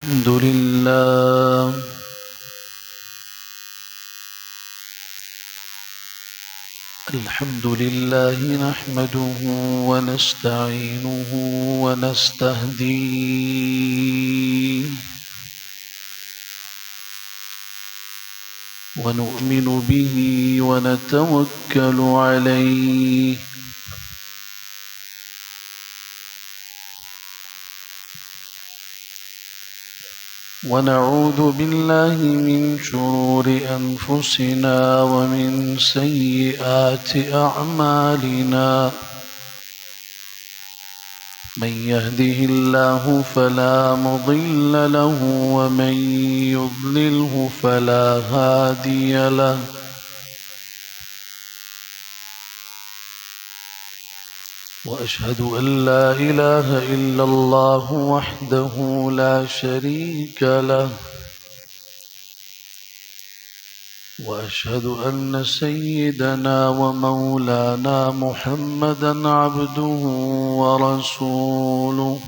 الحمد لله نحمده ونستعينه ونستهديه ونؤمن به ونتوكل عليه ونعوذ بالله من شرور أنفسنا ومن سيئات أعمالنا من يهده الله فلا مضل له ومن يضلله فلا هادي له وأشهد أن لا إله إلا الله وحده لا شريك له وأشهد أن سيدنا ومولانا محمدا عبده ورسوله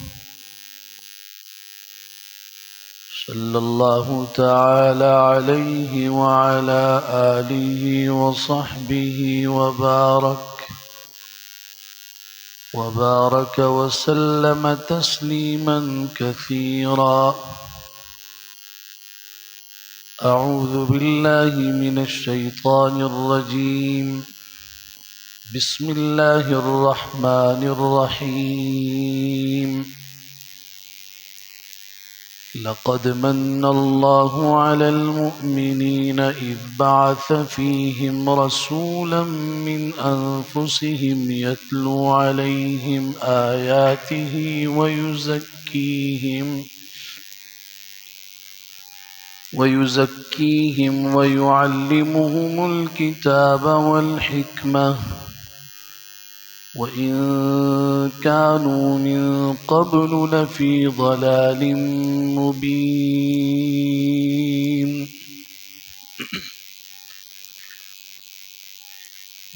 صلى الله تعالى عليه وعلى آله وصحبه وبارك وسلم تسليما كثيرا. أعوذ بالله من الشيطان الرجيم. بسم الله الرحمن الرحيم. لقد من الله على المؤمنين إذ بعث فيهم رسولا من أنفسهم يتلو عليهم آياته ويزكيهم ويعلمهم الكتاب والحكمة وإن كانوا من قبل لفي ضلال مبين.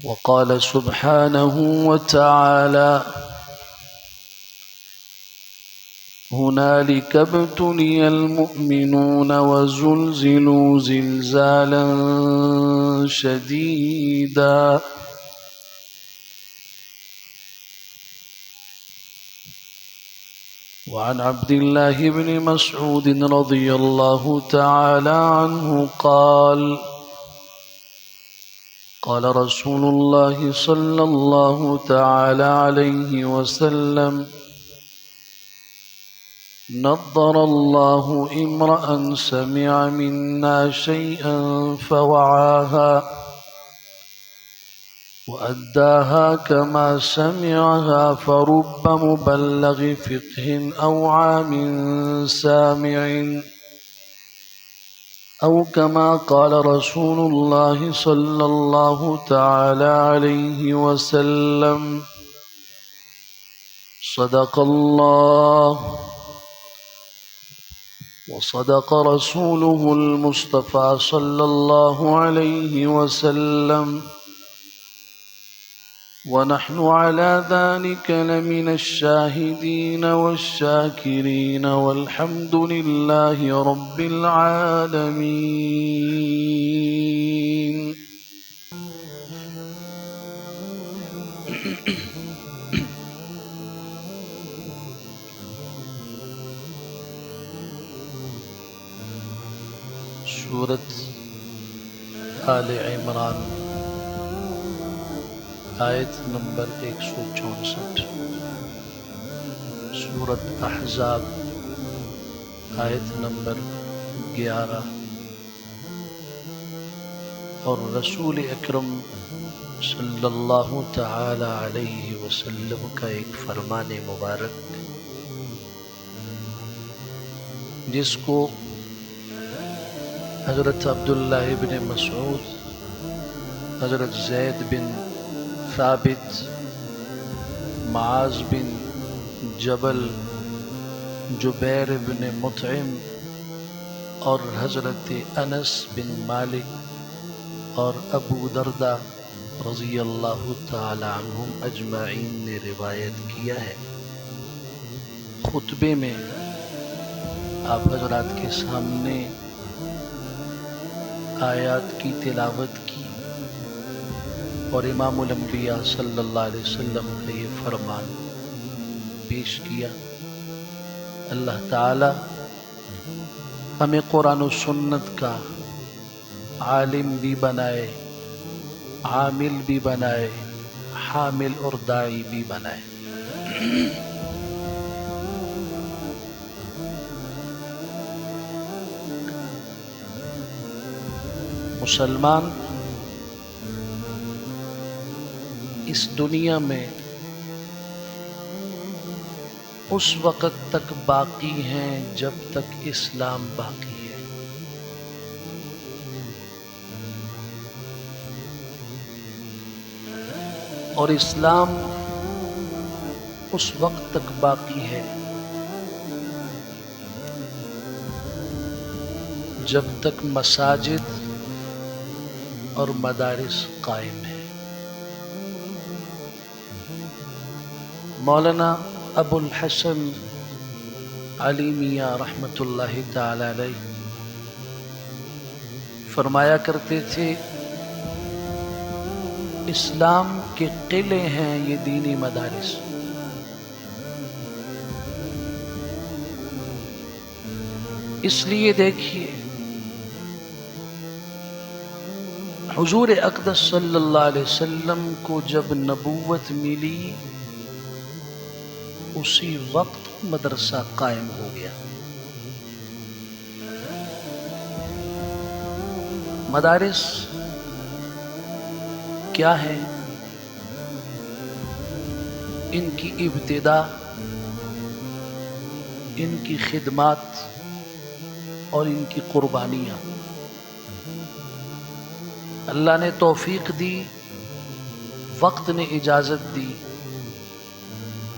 وقال سبحانه وتعالى: هنالك ابتلي المؤمنون وزلزلوا زلزالا شديدا. وعن عبد الله بن مسعود رضي الله تعالى عنه قال: قال رسول الله صلى الله تعالى عليه وسلم: نضر الله امرأ سمع منا شيئا فوعاها وأداها كما سمعها فرب مبلغ فقه أو عام سامع، أو كما قال رسول الله صلى الله تعالى عليه وسلم. صدق الله وصدق رسوله المصطفى صلى الله عليه وسلم، ونحن على ذلك لمن الشاهدين والشاكرين والحمد لله رب العالمين. سورة آل عمران آیت نمبر 164، سورة احزاب آیت نمبر 11، اور رسول اکرم صلی اللہ تعالی علیہ وسلم کا ایک فرمان مبارک جس کو حضرت عبداللہ بن مسعود، حضرت زید بن ثابت، معاذ بن جبل، جبیر بن مطعم اور حضرت انس بن مالک اور ابو دردہ رضی اللہ تعالی عنہم اجمعین نے روایت کیا ہے۔ خطبے میں آپ حضرات کے سامنے آیات کی تلاوت کی اور امام الانبیاء صلی اللہ علیہ وسلم کا یہ فرمان پیش کیا۔ اللہ تعالی ہمیں قرآن و سنت کا عالم بھی بنائے، عامل بھی بنائے، حامل اور داعی بھی بنائے۔ مسلمان اس دنیا میں اس وقت تک باقی ہیں جب تک اسلام باقی ہے۔ اور اسلام اس وقت تک باقی ہے جب تک مساجد اور مدارس قائم ہیں۔ مولانا ابو الحسن علی میاں رحمۃ اللہ تعالی علیہ فرمایا کرتے تھے، اسلام کے قلعے ہیں یہ دینی مدارس۔ اس لیے دیکھیے حضور اقدس صلی اللہ علیہ وسلم کو جب نبوت ملی اسی وقت مدرسہ قائم ہو گیا۔ مدارس کیا ہے؟ ان کی ابتدا، ان کی خدمات اور ان کی قربانیاں۔ اللہ نے توفیق دی، وقت نے اجازت دی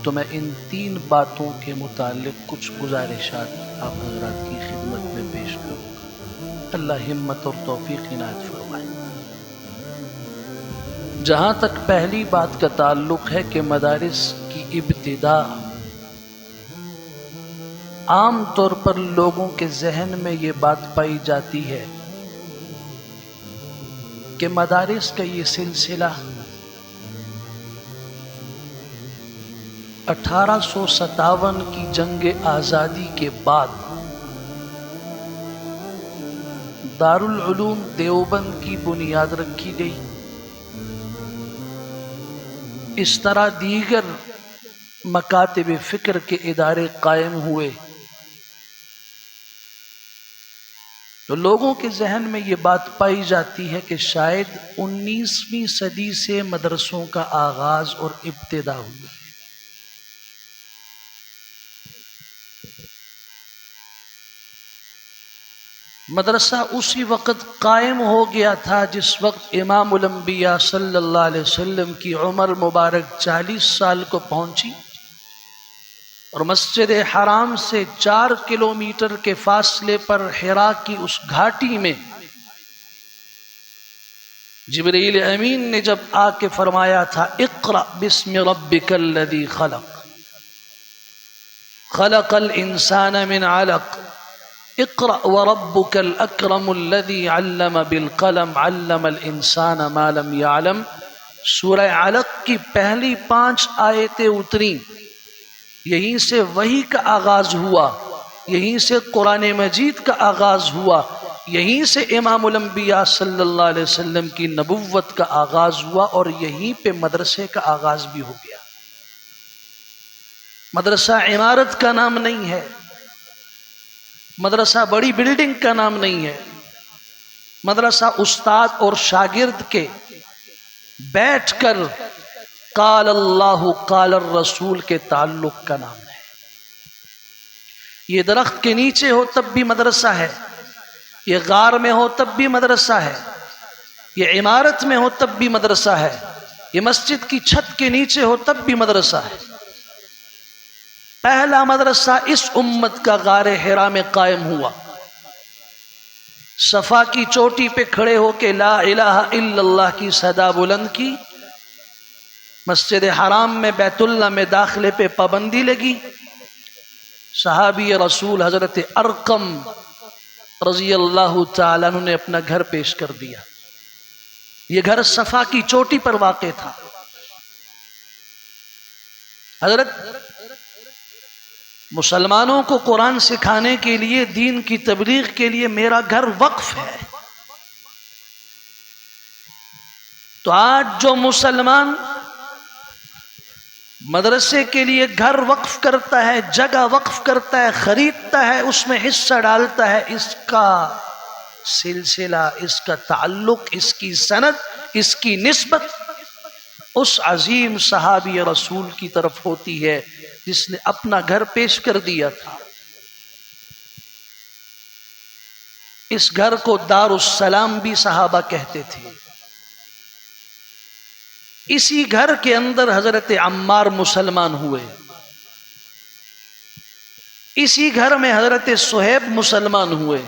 تو میں ان تین باتوں کے متعلق کچھ گزارشات آپ حضرات کی خدمت میں پیش کروں گا۔ اللہ ہمت اور توفیق عنایت فرمائے۔ جہاں تک پہلی بات کا تعلق ہے کہ مدارس کی ابتدا، عام طور پر لوگوں کے ذہن میں یہ بات پائی جاتی ہے کہ مدارس کا یہ سلسلہ 1857 کی جنگ آزادی کے بعد دارالعلوم دیوبند کی بنیاد رکھی گئی۔ اس طرح دیگر مکاتب فکر کے ادارے قائم ہوئے تو لوگوں کے ذہن میں یہ بات پائی جاتی ہے کہ شاید 19ویں صدی سے مدرسوں کا آغاز اور ابتدا ہوئی۔ مدرسہ اسی وقت قائم ہو گیا تھا جس وقت امام الانبیاء صلی اللہ علیہ وسلم کی عمر مبارک 40 سال کو پہنچی اور مسجد حرام سے 4 کلومیٹر کے فاصلے پر حرا کی اس گھاٹی میں جبرائیل امین نے جب آ کے فرمایا تھا اقرأ بسم ربک الذی خلق خلق الانسان من علق اقرأ وربک الاکرم الذی علم بالقلم علم الانسان ما لم يعلم۔ سورہ علق کی پہلی 5 آیتیں اتریں، یہیں سے وحی کا آغاز ہوا، یہیں سے قرآن مجید کا آغاز ہوا، یہیں سے امام الانبیاء صلی اللہ علیہ وسلم کی نبوت کا آغاز ہوا اور یہیں پہ مدرسے کا آغاز بھی ہو گیا۔ مدرسہ عمارت کا نام نہیں ہے، مدرسہ بڑی بلڈنگ کا نام نہیں ہے، مدرسہ استاد اور شاگرد کے بیٹھ کر قال اللہ قال الرسول کے تعلق کا نام ہے۔ یہ درخت کے نیچے ہو تب بھی مدرسہ ہے، یہ غار میں ہو تب بھی مدرسہ ہے، یہ عمارت میں ہو تب بھی مدرسہ ہے، یہ مسجد کی چھت کے نیچے ہو تب بھی مدرسہ ہے۔ پہلا مدرسہ اس امت کا غار حرا میں قائم ہوا۔ صفا کی چوٹی پہ کھڑے ہو کے لا الہ الا اللہ کی صدا بلند کی، مسجد حرام میں بیت اللہ میں داخلے پہ پابندی لگی، صحابی رسول حضرت ارقم رضی اللہ تعالیٰ عنہ نے اپنا گھر پیش کر دیا. یہ گھر صفا کی چوٹی پر واقع تھا. حضرت مسلمانوں کو قرآن سکھانے کے لیے، دین کی تبلیغ کے لیے میرا گھر وقف ہے. تو آج جو مسلمان مدرسے کے لیے گھر وقف کرتا ہے، جگہ وقف کرتا ہے، خریدتا ہے، اس میں حصہ ڈالتا ہے، اس کا سلسلہ، اس کا تعلق، اس کی سند، اس کی نسبت اس عظیم صحابی رسول کی طرف ہوتی ہے جس نے اپنا گھر پیش کر دیا تھا. اس گھر کو دار السلام بھی صحابہ کہتے تھے. اسی گھر کے اندر حضرت عمار مسلمان ہوئے. اسی گھر میں حضرت صہیب مسلمان ہوئے.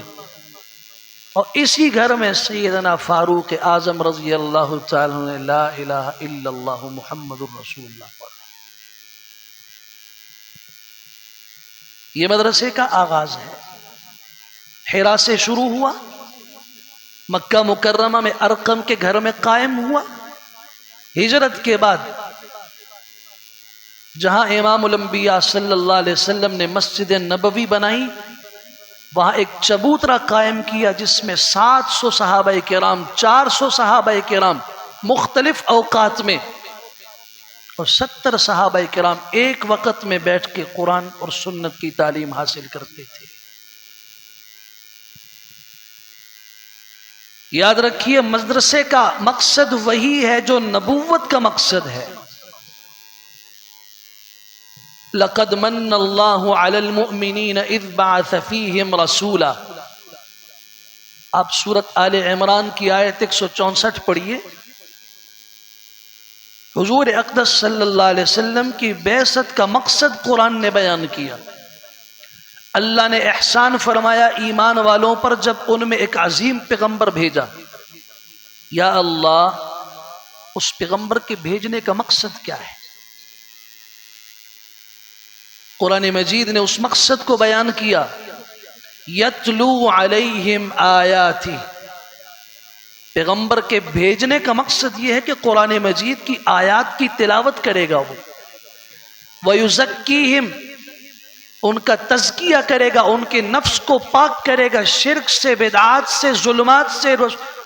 اور اسی گھر میں سیدنا فاروق اعظم رضی اللہ تعالیٰ نے لا الہ الا اللہ محمد الرسول اللہ پڑھا. یہ مدرسے کا آغاز ہے. حرا سے شروع ہوا، مکہ مکرمہ میں ارقم کے گھر میں قائم ہوا. ہجرت کے بعد جہاں امام الانبیاء صلی اللہ علیہ وسلم نے مسجد نبوی بنائی، وہاں ایک چبوترا قائم کیا جس میں 700 صحابہ کرام، 400 صحابہ کرام مختلف اوقات میں اور 70 صحابہ کرام ایک وقت میں بیٹھ کے قرآن اور سنت کی تعلیم حاصل کرتے تھے. یاد رکھیے مدرسے کا مقصد وہی ہے جو نبوت کا مقصد ہے. لقد من اللہ علی المؤمنین اذ بعث فیہم رسولا. آپ سورۃ آل عمران کی آیت 164 پڑھیے. حضور اقدس صلی اللہ علیہ وسلم کی بعثت کا مقصد قرآن نے بیان کیا. اللہ نے احسان فرمایا ایمان والوں پر جب ان میں ایک عظیم پیغمبر بھیجا. یا اللہ، اس پیغمبر کے بھیجنے کا مقصد کیا ہے؟ قرآن مجید نے اس مقصد کو بیان کیا. یتلو علیہم آیاتی. پیغمبر کے بھیجنے کا مقصد یہ ہے کہ قرآن مجید کی آیات کی تلاوت کرے گا وہ. ویزکیہم، ان کا تزکیہ کرے گا، ان کے نفس کو پاک کرے گا شرک سے، بدعات سے، ظلمات سے،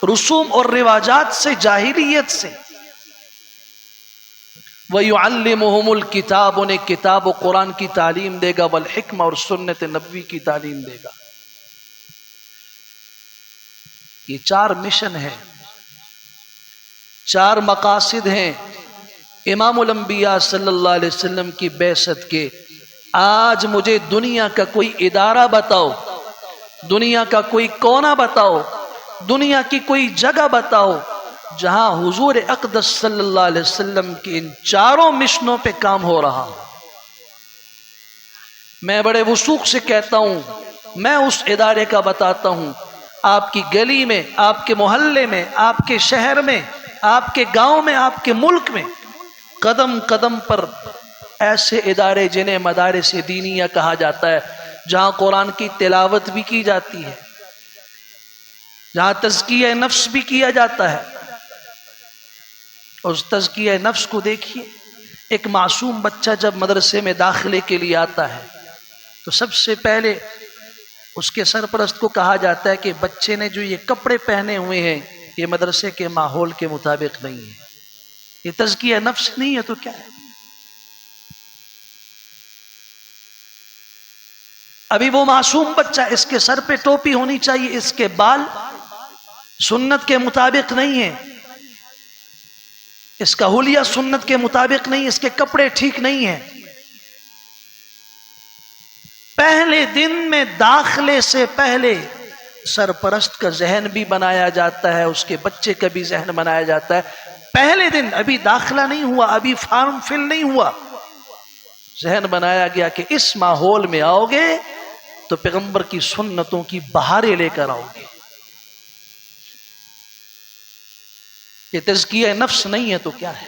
رسوم اور رواجات سے، جاہلیت سے. وَيُعَلِّمُهُمُ الْكِتَابُ، انہیں کتاب و قرآن کی تعلیم دے گا، والحکمہ اور سنت نبوی کی تعلیم دے گا. یہ 4 مشن ہیں، 4 مقاصد ہیں امام الانبیاء صلی اللہ علیہ وسلم کی بعثت کے. آج مجھے دنیا کا کوئی ادارہ بتاؤ، دنیا کا کوئی کونا بتاؤ، دنیا کی کوئی جگہ بتاؤ جہاں حضور اقدس صلی اللہ علیہ وسلم کی ان 4 مشنوں پہ کام ہو رہا ہو. میں بڑے وثوق سے کہتا ہوں، میں اس ادارے کا بتاتا ہوں. آپ کی گلی میں، آپ کے محلے میں، آپ کے شہر میں، آپ کے گاؤں میں، آپ کے ملک میں قدم قدم پر ایسے ادارے جنہیں مدارس دینیہ کہا جاتا ہے، جہاں قرآن کی تلاوت بھی کی جاتی ہے، جہاں تزکیہ نفس بھی کیا جاتا ہے. اس تزکیہ نفس کو دیکھیے. ایک معصوم بچہ جب مدرسے میں داخلے کے لیے آتا ہے تو سب سے پہلے اس کے سرپرست کو کہا جاتا ہے کہ بچے نے جو یہ کپڑے پہنے ہوئے ہیں یہ مدرسے کے ماحول کے مطابق نہیں ہے. یہ تزکیہ نفس نہیں ہے تو کیا ہے؟ ابھی وہ معصوم بچہ، اس کے سر پہ ٹوپی ہونی چاہیے، اس کے بال سنت کے مطابق نہیں ہیں، اس کا حلیہ سنت کے مطابق نہیں، اس کے کپڑے ٹھیک نہیں ہیں. پہلے دن میں داخلے سے پہلے سرپرست کا ذہن بھی بنایا جاتا ہے، اس کے بچے کا بھی ذہن بنایا جاتا ہے. پہلے دن ابھی داخلہ نہیں ہوا، ابھی فارم فل نہیں ہوا، ذہن بنایا گیا کہ اس ماحول میں آؤ گے تو پیغمبر کی سنتوں کی بہاریں لے کر آؤ گے. یہ تزکیہ نفس نہیں ہے تو کیا ہے؟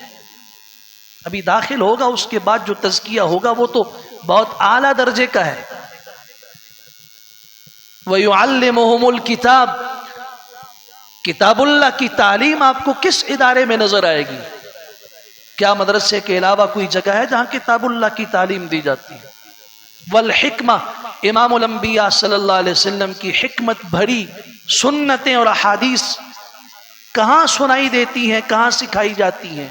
ابھی داخل ہوگا، اس کے بعد جو تزکیہ ہوگا وہ تو بہت اعلیٰ درجے کا ہے. وَيُعَلِّمُهُمُ الْكِتَابَ، کتاب اللہ کی تعلیم آپ کو کس ادارے میں نظر آئے گی؟ کیا مدرسے کے علاوہ کوئی جگہ ہے جہاں کتاب اللہ کی تعلیم دی جاتی ہے؟ والحکمہ، امام الانبیاء صلی اللہ علیہ وسلم کی حکمت بھری سنتیں اور احادیث کہاں سنائی دیتی ہیں، کہاں سکھائی جاتی ہیں؟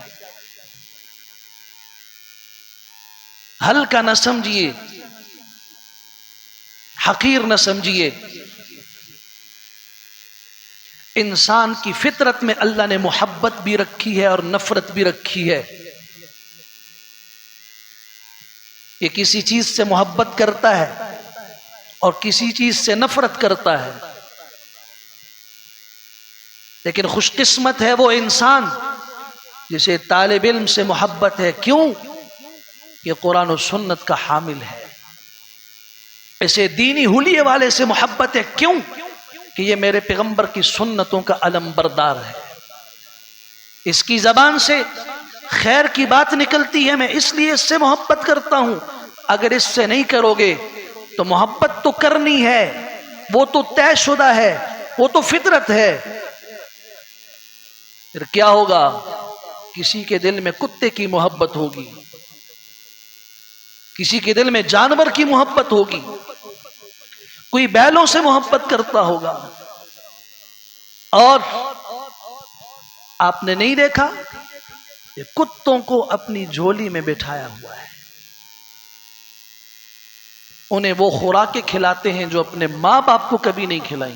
ہلکا نہ سمجھیے، حقیر نہ سمجھیے۔ انسان کی فطرت میں اللہ نے محبت بھی رکھی ہے اور نفرت بھی رکھی ہے۔ یہ کسی چیز سے محبت کرتا ہے اور کسی چیز سے نفرت کرتا ہے، لیکن خوش قسمت ہے وہ انسان جسے طالب علم سے محبت ہے۔ کیوں؟ یہ قرآن و سنت کا حامل ہے۔ اسے دینی حلیے والے سے محبت ہے۔ کیوں؟ کہ یہ میرے پیغمبر کی سنتوں کا علم بردار ہے۔ اس کی زبان سے خیر کی بات نکلتی ہے، میں اس لیے اس سے محبت کرتا ہوں۔ اگر اس سے نہیں کرو گے تو محبت تو کرنی ہے، وہ تو طے شدہ ہے، وہ تو فطرت ہے۔ پھر کیا ہوگا؟ کسی کے دل میں کتے کی محبت ہوگی، کسی کے دل میں جانور کی محبت ہوگی، کوئی بیلوں سے محبت کرتا ہوگا۔ اور آپ نے نہیں دیکھا یہ کتوں کو اپنی جھولی میں بٹھایا ہوا ہے، انہیں وہ خوراکیں کھلاتے ہیں جو اپنے ماں باپ کو کبھی نہیں کھلائیں۔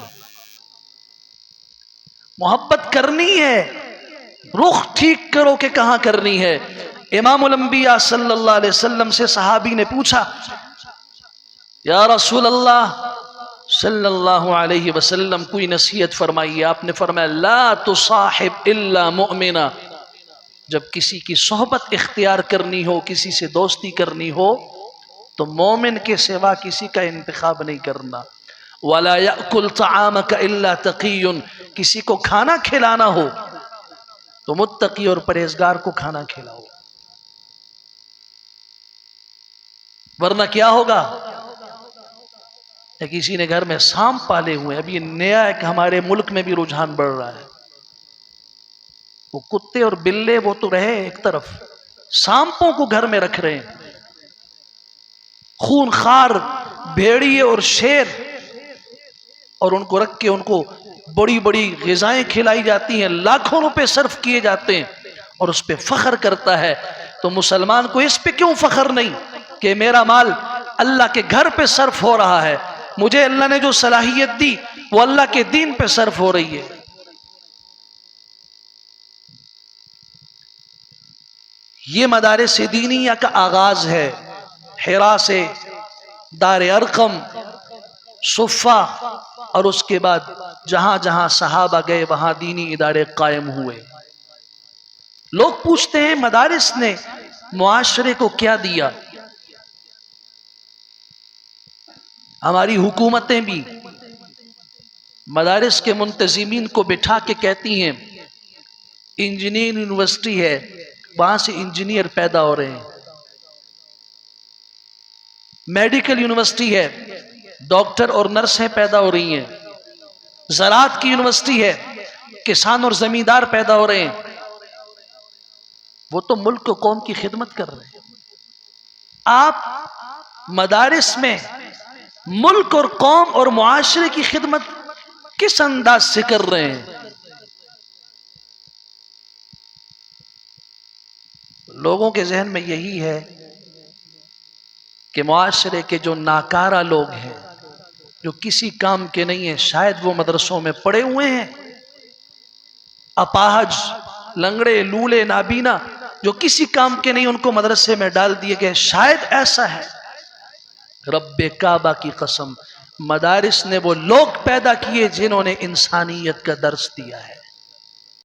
محبت کرنی ہے، رخ ٹھیک کرو کہ کہاں کرنی ہے۔ امام الانبیاء صلی اللہ علیہ وسلم سے صحابی نے پوچھا، یا رسول اللہ صلی اللہ علیہ وسلم کوئی نصیحت فرمائیے۔ آپ نے فرمایا، لا تصاحب الا مؤمنا، جب کسی کی صحبت اختیار کرنی ہو، کسی سے دوستی کرنی ہو تو مومن کے سوا کسی کا انتخاب نہیں کرنا۔ ولا یأکل طعامک الا تقی، کسی کو کھانا کھلانا ہو تو متقی اور پرہیزگار کو کھانا کھلاؤ، ورنہ کیا ہوگا؟ کسی نے گھر میں سانپ پالے ہوئے، اب یہ نیا ہے کہ ہمارے ملک میں بھی رجحان بڑھ رہا ہے۔ وہ کتے اور بلے وہ تو رہے ایک طرف، سانپوں کو گھر میں رکھ رہے ہیں، خون خار بھیڑیے اور شیر، اور ان کو رکھ کے ان کو بڑی بڑی غذائیں کھلائی جاتی ہیں، لاکھوں روپے صرف کیے جاتے ہیں، اور اس پہ فخر کرتا ہے۔ تو مسلمان کو اس پہ کیوں فخر نہیں کہ میرا مال اللہ کے گھر پہ صرف ہو رہا ہے، مجھے اللہ نے جو صلاحیت دی وہ اللہ کے دین پہ صرف ہو رہی ہے۔ یہ مدارس دینیہ کا آغاز ہے، حرا سے، دار ارقم، صفہ، اور اس کے بعد جہاں جہاں صحابہ گئے وہاں دینی ادارے قائم ہوئے۔ لوگ پوچھتے ہیں مدارس نے معاشرے کو کیا دیا؟ ہماری حکومتیں بھی مدارس کے منتظمین کو بٹھا کے کہتی ہیں انجینئر یونیورسٹی ہے، وہاں سے انجینئر پیدا ہو رہے ہیں، میڈیکل یونیورسٹی ہے، ڈاکٹر اور نرسیں پیدا ہو رہی ہیں، زراعت کی یونیورسٹی ہے، کسان اور زمیندار پیدا ہو رہے ہیں۔ وہ تو ملک و قوم کی خدمت کر رہے ہیں۔ آپ مدارس میں ملک اور قوم اور معاشرے کی خدمت کس انداز سے کر رہے ہیں؟ لوگوں کے ذہن میں یہی ہے کہ معاشرے کے جو ناکارہ لوگ ہیں، جو کسی کام کے نہیں ہیں، شاید وہ مدرسوں میں پڑے ہوئے ہیں، اپاہج، لنگڑے، لولے، نابینا، جو کسی کام کے نہیں، ان کو مدرسے میں ڈال دیے گئے، شاید ایسا ہے۔ رب کعبہ کی قسم، مدارس نے وہ لوگ پیدا کیے جنہوں نے انسانیت کا درس دیا ہے۔